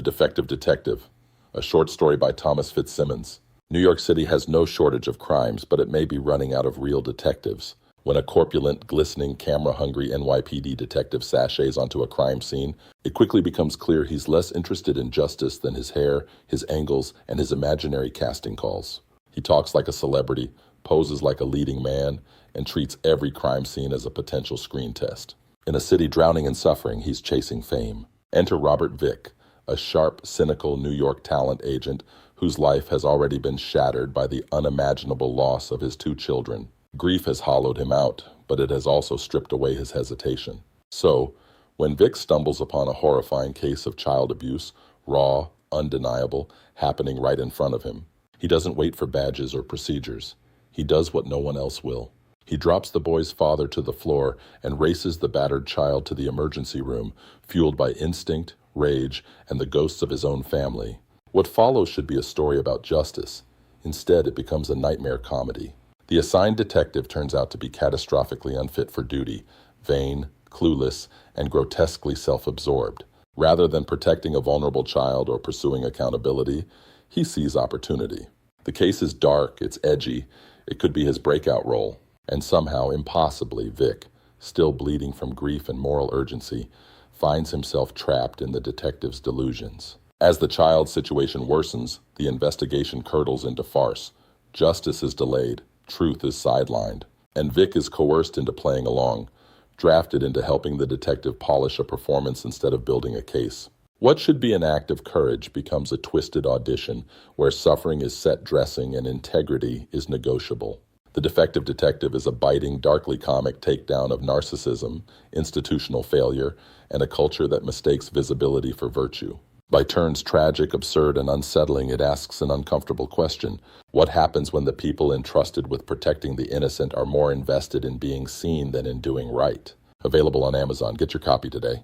Defective Detective, a short story by Thomas Fitzsimmons. New York City has no shortage of crimes, but it may be running out of real detectives. When a corpulent, glistening, camera-hungry NYPD detective sachets onto a crime scene, it quickly becomes clear he's less interested in justice than his hair, his angles, and his imaginary casting calls. He talks like a celebrity, poses like a leading man, and treats every crime scene as a potential screen test. In a city drowning in suffering, he's chasing fame. Enter Robert Vick, a sharp, cynical New York talent agent whose life has already been shattered by the unimaginable loss of his 2 children. Grief has hollowed him out, but it has also stripped away his hesitation. So, when Vic stumbles upon a horrifying case of child abuse, raw, undeniable, happening right in front of him, he doesn't wait for badges or procedures. He does what no one else will. He drops the boy's father to the floor and races the battered child to the emergency room, fueled by instinct, rage, and the ghosts of his own family. What follows should be a story about justice. Instead, it becomes a nightmare comedy. The assigned detective turns out to be catastrophically unfit for duty, vain, clueless, and grotesquely self-absorbed. Rather than protecting a vulnerable child or pursuing accountability, he sees opportunity. The case is dark, it's edgy, it could be his breakout role. And somehow, impossibly, Vic, still bleeding from grief and moral urgency, finds himself trapped in the detective's delusions. As the child's situation worsens, the investigation curdles into farce. Justice is delayed, truth is sidelined, and Vic is coerced into playing along, drafted into helping the detective polish a performance instead of building a case. What should be an act of courage becomes a twisted audition where suffering is set dressing and integrity is negotiable. The Defective Detective is a biting, darkly comic takedown of narcissism, institutional failure, and a culture that mistakes visibility for virtue. By turns tragic, absurd, and unsettling, it asks an uncomfortable question. What happens when the people entrusted with protecting the innocent are more invested in being seen than in doing right? Available on Amazon. Get your copy today.